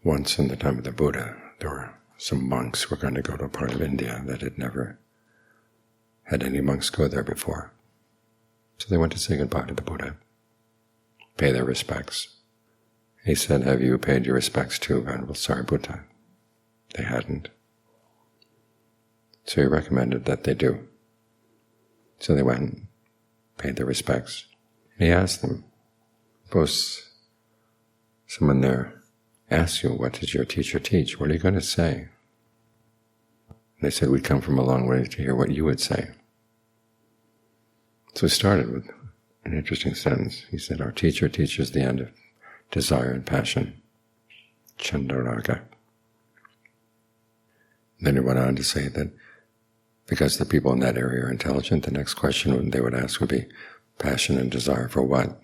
Once in the time of the Buddha, there were some monks who were going to go to a part of India that had never had any monks go there before. So they went to say goodbye to the Buddha, pay their respects. He said, "Have you paid your respects to Venerable Sariputta?" They hadn't. So he recommended that they do. So they went, paid their respects. And he asked them, suppose someone there asks you, "What does your teacher teach? What are you going to say?" They said, "We'd come from a long way to hear what you would say." So he started with an interesting sentence. He said, "Our teacher teaches the end of desire and passion, chandaraga." Then he went on to say that because the people in that area are intelligent, the next question they would ask would be, passion and desire for what?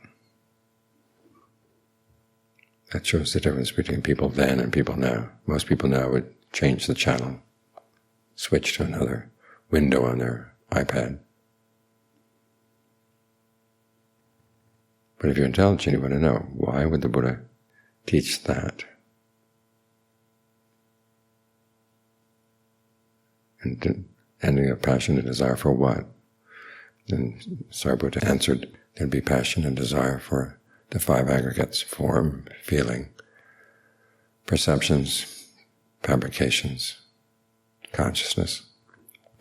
That shows the difference between people then and people now. Most people now would change the channel, switch to another window on their iPad. But if you're intelligent, you want to know, why would the Buddha teach that? And ending of passion and desire for what? And Sariputta answered, there'd be passion and desire for the five aggregates: form, feeling, perceptions, fabrications, consciousness.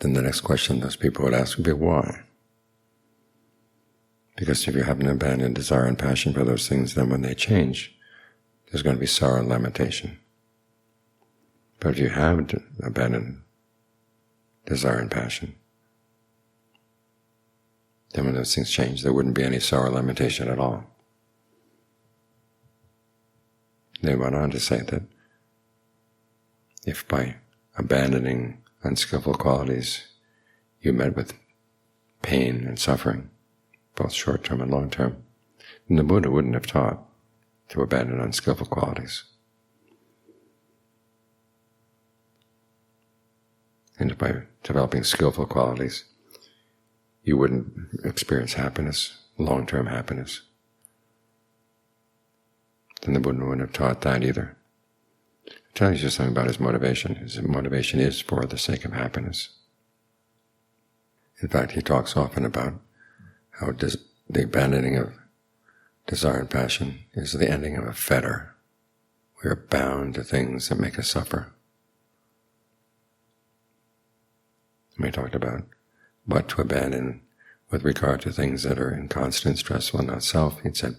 Then the next question those people would ask would be, why? Because if you haven't abandoned desire and passion for those things, then when they change, there's going to be sorrow and lamentation. But if you have abandoned desire and passion, then when those things change, there wouldn't be any sorrow or lamentation at all. They went on to say that if by abandoning unskillful qualities you met with pain and suffering, both short-term and long-term, then the Buddha wouldn't have taught to abandon unskillful qualities. And if by developing skillful qualities you wouldn't experience happiness, long-term happiness, then the Buddha wouldn't have taught that either. It tells you something about his motivation. His motivation is for the sake of happiness. In fact, he talks often about how the abandoning of desire and passion is the ending of a fetter. We are bound to things that make us suffer. And he talked about what to abandon with regard to things that are inconstant, stressful, and not self. He said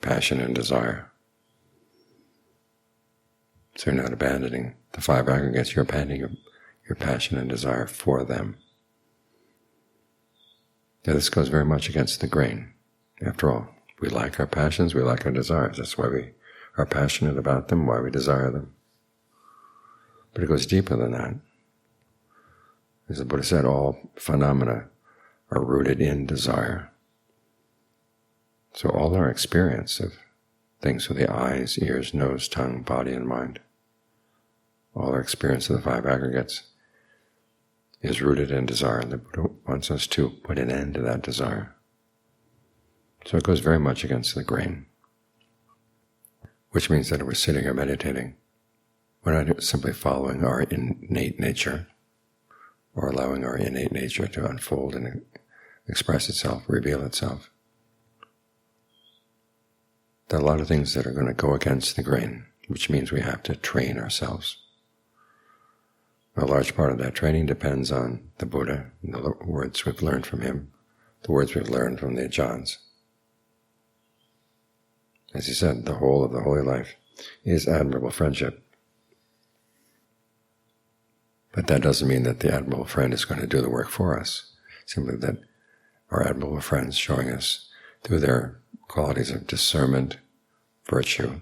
passion and desire. So you're not abandoning the five aggregates, you're abandoning your passion and desire for them. Now this goes very much against the grain. After all, we like our passions, we like our desires. That's why we are passionate about them, why we desire them. But it goes deeper than that. As the Buddha said, all phenomena are rooted in desire. So all our experience of things with the eyes, ears, nose, tongue, body, and mind, all our experience of the five aggregates is rooted in desire, and the Buddha wants us to put an end to that desire. So it goes very much against the grain, which means that if we're sitting or meditating, we're not simply following our innate nature or allowing our innate nature to unfold and express itself, reveal itself. There are a lot of things that are going to go against the grain, which means we have to train ourselves. A large part of that training depends on the Buddha and the words we've learned from him, the words we've learned from the Ajahns. As he said, the whole of the holy life is admirable friendship. But that doesn't mean that the admirable friend is going to do the work for us, simply that our admirable friends showing us through their qualities of discernment, virtue,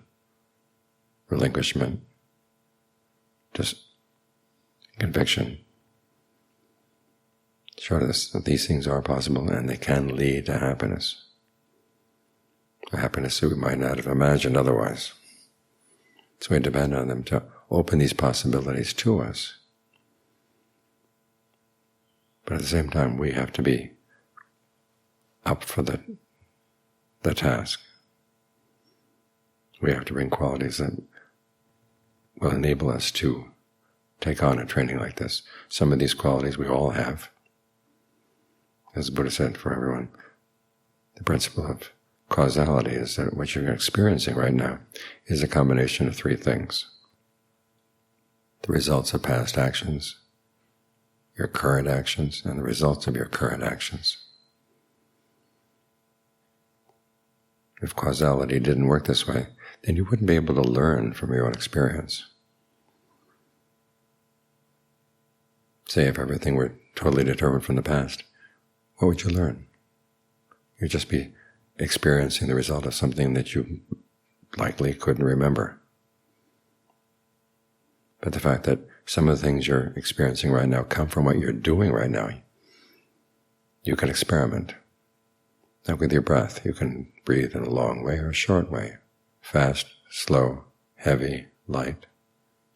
relinquishment, just conviction, showed us that these things are possible and they can lead to happiness, a happiness that we might not have imagined otherwise. So we depend on them to open these possibilities to us. But at the same time, we have to be up for the task. We have to bring qualities that will enable us to take on a training like this. Some of these qualities we all have. As the Buddha said for everyone, the principle of causality is that what you're experiencing right now is a combination of three things: the results of past actions, your current actions, and the results of your current actions. If causality didn't work this way, then you wouldn't be able to learn from your own experience. Say if everything were totally determined from the past, what would you learn? You'd just be experiencing the result of something that you likely couldn't remember. But the fact that some of the things you're experiencing right now come from what you're doing right now, you can experiment. Like with your breath, you can breathe in a long way or a short way, fast, slow, heavy, light,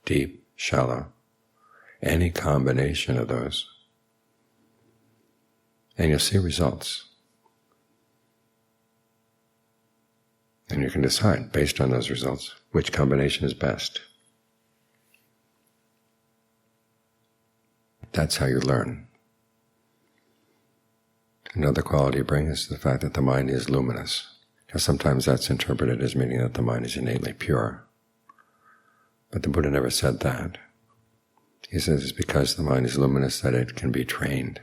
deep, shallow, any combination of those. And you'll see results. And you can decide, based on those results, which combination is best. That's how you learn. Another quality it brings is the fact that the mind is luminous. Now, sometimes that's interpreted as meaning that the mind is innately pure. But the Buddha never said that. He says it's because the mind is luminous that it can be trained.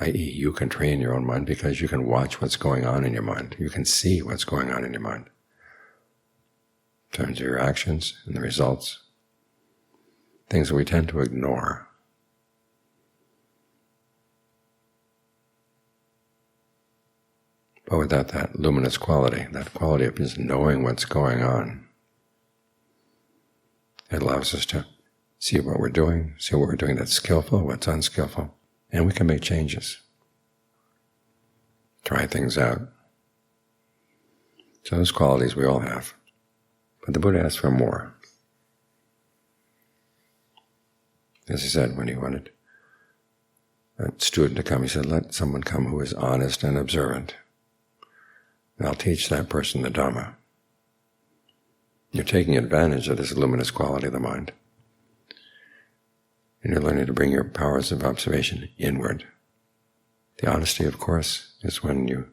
I.e., you can train your own mind because you can watch what's going on in your mind. You can see what's going on in your mind in terms of your actions and the results, things that we tend to ignore. But without that luminous quality, that quality of just knowing what's going on, it allows us to see what we're doing that's skillful, what's unskillful, and we can make changes, try things out. So those qualities we all have. But the Buddha asked for more. As he said, when he wanted a student to come, he said, let someone come who is honest and observant, and I'll teach that person the Dhamma. You're taking advantage of this luminous quality of the mind. And you're learning to bring your powers of observation inward. The honesty, of course, is when you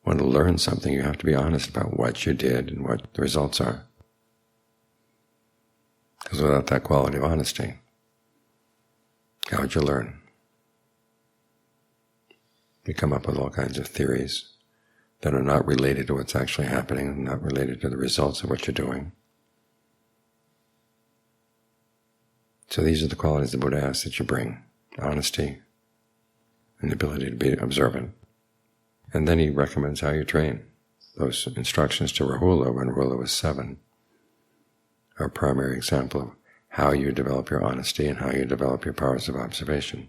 want to learn something, you have to be honest about what you did and what the results are. Because without that quality of honesty, how would you learn? You come up with all kinds of theories that are not related to what's actually happening, and not related to the results of what you're doing. So these are the qualities the Buddha asks that you bring: honesty and the ability to be observant. And then he recommends how you train. Those instructions to Rahula when Rahula was 7 are a primary example of how you develop your honesty and how you develop your powers of observation.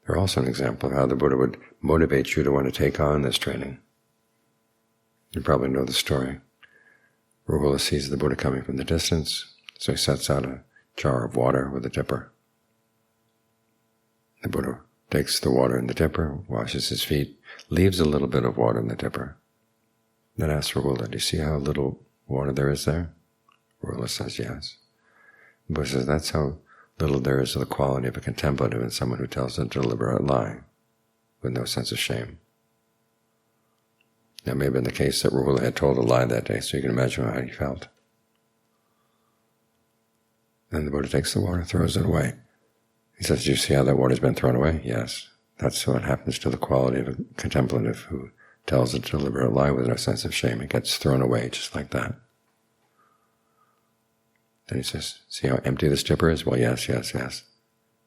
They're also an example of how the Buddha would motivate you to want to take on this training. You probably know the story. Rahula sees the Buddha coming from the distance, so he sets out a jar of water with a dipper. The Buddha takes the water in the dipper, washes his feet, leaves a little bit of water in the dipper, then asks Rahula, do you see how little water there is there? Rahula says yes. The Buddha says, that's how little there is of the quality of a contemplative in someone who tells a deliberate lie with no sense of shame. Now, it may have been the case that Rahula had told a lie that day, so you can imagine how he felt. Then the Buddha takes the water, throws it away. He says, do you see how that water's been thrown away? Yes. That's what happens to the quality of a contemplative who tells a deliberate lie with no sense of shame. It gets thrown away just like that. Then he says, see how empty this dipper is? Well, yes, yes, yes.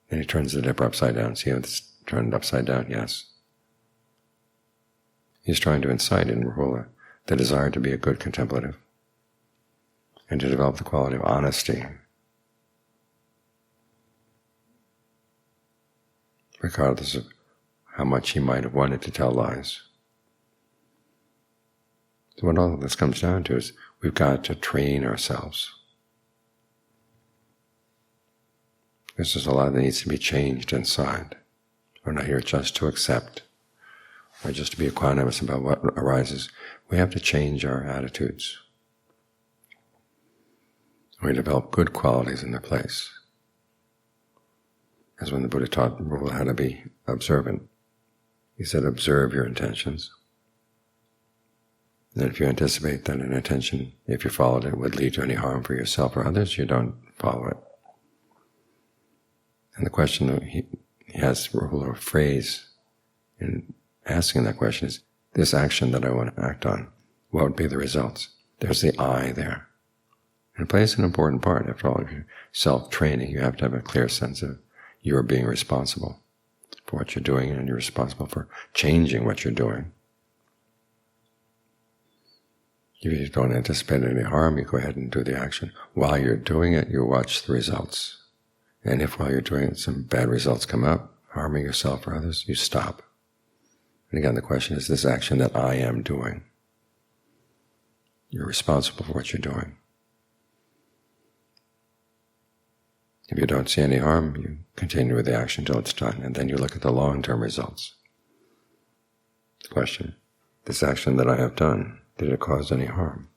Then he turns the dipper upside down. See how it's turned upside down? Yes. He's trying to incite in Rahula the desire to be a good contemplative and to develop the quality of honesty, regardless of how much he might have wanted to tell lies. So what all of this comes down to is we've got to train ourselves. Because there's a lot that needs to be changed inside. We're not here just to accept or just to be equanimous about what arises, we have to change our attitudes. We develop good qualities in their place. As when the Buddha taught the rule how to be observant, he said, observe your intentions. And if you anticipate that an intention, if you followed it, would lead to any harm for yourself or others, you don't follow it. And the question that he has a phrase in asking that question is, this action that I want to act on, what would be the results? There's the I there. And it plays an important part. After all, of your self-training, you have to have a clear sense of you're being responsible for what you're doing, and you're responsible for changing what you're doing. If you don't anticipate any harm, you go ahead and do the action. While you're doing it, you watch the results. And if while you're doing it some bad results come up, harming yourself or others, you stop. And again, the question is, this action that I am doing, you're responsible for what you're doing. If you don't see any harm, you continue with the action until it's done, and then you look at the long-term results. The question, this action that I have done, did it cause any harm?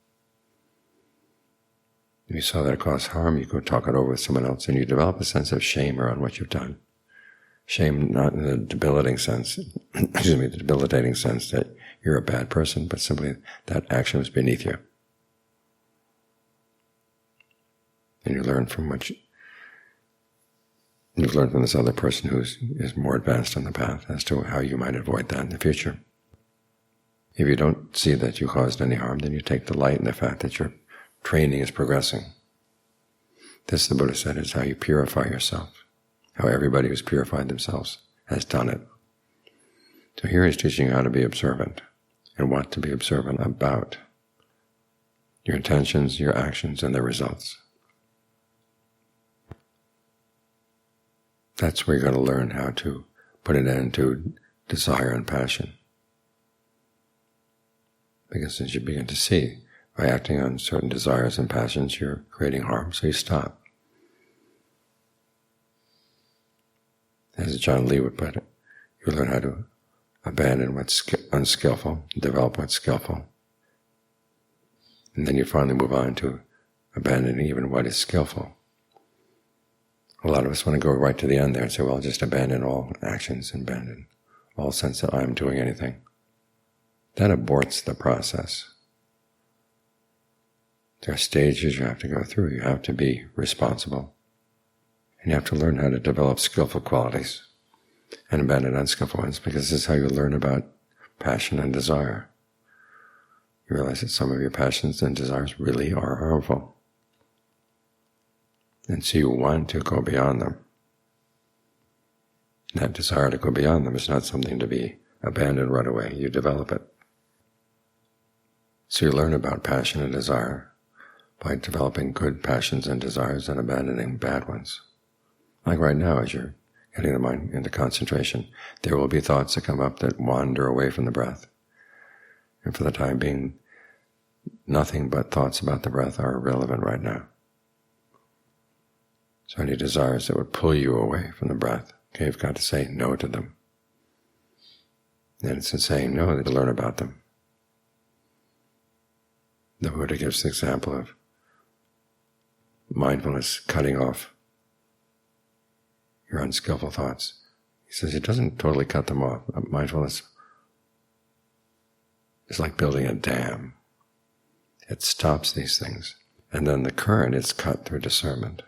If you saw that it caused harm, you go talk it over with someone else, and you develop a sense of shame around what you've done. Shame not in the debilitating sense, the debilitating sense that you're a bad person, but simply that action was beneath you. And you learn from you've learned from this other person who is more advanced on the path as to how you might avoid that in the future. If you don't see that you caused any harm, then you take delight in the fact that your training is progressing. This, the Buddha said, is how you purify yourself, how everybody who's purified themselves has done it. So here he's teaching you how to be observant and what to be observant about, your intentions, your actions, and their results. That's where you're going to learn how to put an end to desire and passion. Because as you begin to see, by acting on certain desires and passions, you're creating harm, so you stop. As John Lee would put it, you learn how to abandon what's unskillful, develop what's skillful. And then you finally move on to abandoning even what is skillful. A lot of us want to go right to the end there and say, well, I'll just abandon all actions and abandon all sense that I'm doing anything. That aborts the process. There are stages you have to go through. You have to be responsible. And you have to learn how to develop skillful qualities and abandon unskillful ones, because this is how you learn about passion and desire. You realize that some of your passions and desires really are harmful. And so you want to go beyond them. That desire to go beyond them is not something to be abandoned right away. You develop it. So you learn about passion and desire by developing good passions and desires and abandoning bad ones. Like right now, as you're getting the mind into concentration, there will be thoughts that come up that wander away from the breath. And for the time being, nothing but thoughts about the breath are relevant right now. So any desires that would pull you away from the breath, okay, you've got to say no to them. And it's in saying no that you learn about them. The Buddha gives the example of mindfulness cutting off your unskillful thoughts. He says it doesn't totally cut them off. Mindfulness is like building a dam. It stops these things. And then the current is cut through discernment.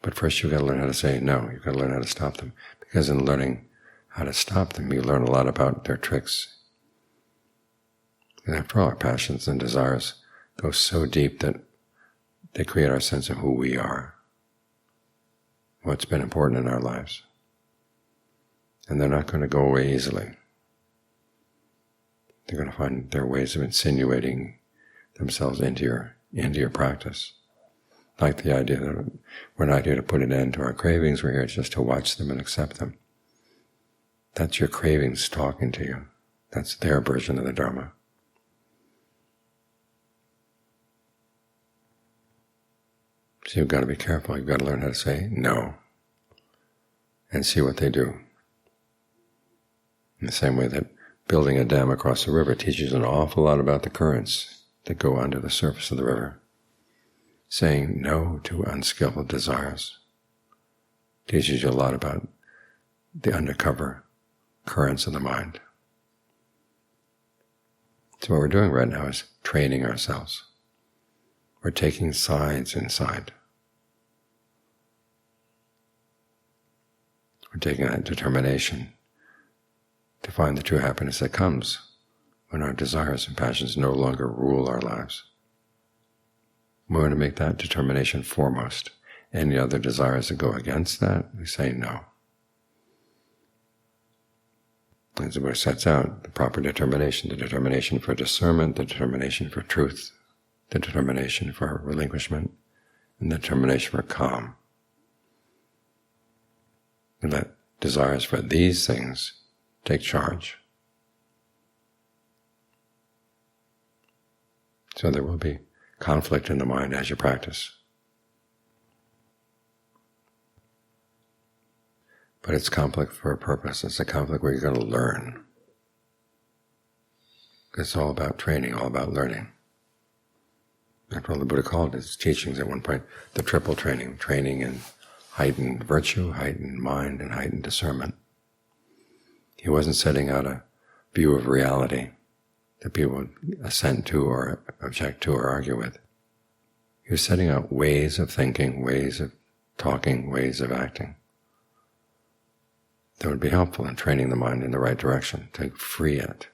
But first you've got to learn how to say no. You've got to learn how to stop them. Because in learning how to stop them, you learn a lot about their tricks. And after all, our passions and desires go so deep that they create our sense of who we are, what's been important in our lives. And they're not going to go away easily. They're going to find their ways of insinuating themselves into your practice. Like the idea that we're not here to put an end to our cravings, we're here just to watch them and accept them. That's your cravings talking to you. That's their version of the Dharma. So you've got to be careful. You've got to learn how to say no. and see what they do. In the same way that building a dam across a river teaches an awful lot about the currents that go under the surface of the river. Saying no to unskillful desires teaches you a lot about the undercover currents of the mind. So what we're doing right now is training ourselves. We're taking sides inside. We're taking that determination to find the true happiness that comes when our desires and passions no longer rule our lives. We want to make that determination foremost. Any other desires that go against that, we say no. As the Buddha sets out the proper determination, the determination for discernment, the determination for truth, the determination for relinquishment, and the determination for calm. And let desires for these things take charge. So there will be conflict in the mind as you practice. But it's conflict for a purpose. It's a conflict where you're going to learn. It's all about training, all about learning. After all, the Buddha called his teachings at one point the triple training, training in heightened virtue, heightened mind, and heightened discernment. He wasn't setting out a view of reality that people would assent to or object to or argue with. He was setting out ways of thinking, ways of talking, ways of acting that would be helpful in training the mind in the right direction, to free it.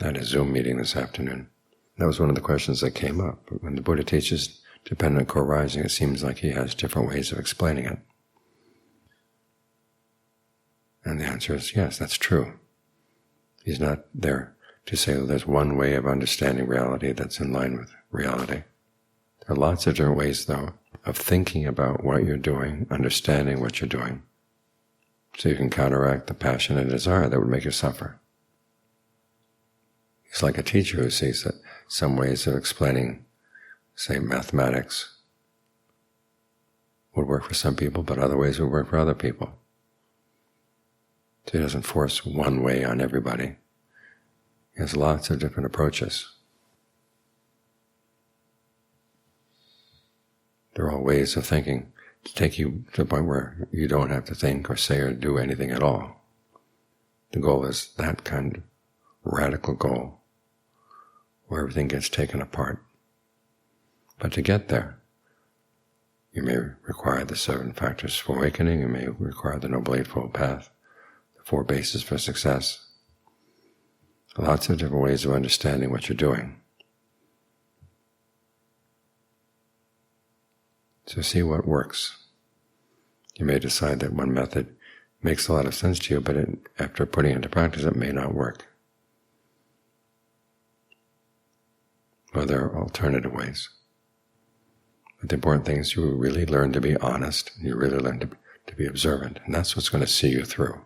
I had a Zoom meeting this afternoon. That was one of the questions that came up. When the Buddha teaches dependent co-arising, it seems like he has different ways of explaining it. And the answer is yes, that's true. He's not there to say that there's one way of understanding reality that's in line with reality. There are lots of different ways, though, of thinking about what you're doing, understanding what you're doing, so you can counteract the passion and desire that would make you suffer. It's like a teacher who sees that some ways of explaining, say, mathematics would work for some people, but other ways would work for other people. So he doesn't force one way on everybody. He has lots of different approaches. They're all ways of thinking to take you to the point where you don't have to think or say or do anything at all. The goal is that kind of radical goal where everything gets taken apart. But to get there, you may require the 7 factors for awakening, you may require the Noble Eightfold Path, the 4 bases for success. Lots of different ways of understanding what you're doing. So see what works. You may decide that one method makes a lot of sense to you, but after putting it into practice, it may not work. Well, there are alternative ways. But the important thing is you really learn to be honest, you really learn to be observant, and that's what's going to see you through.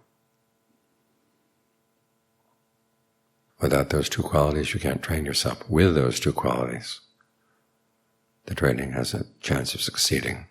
Without those 2 qualities, you can't train yourself. With those 2 qualities, the training has a chance of succeeding.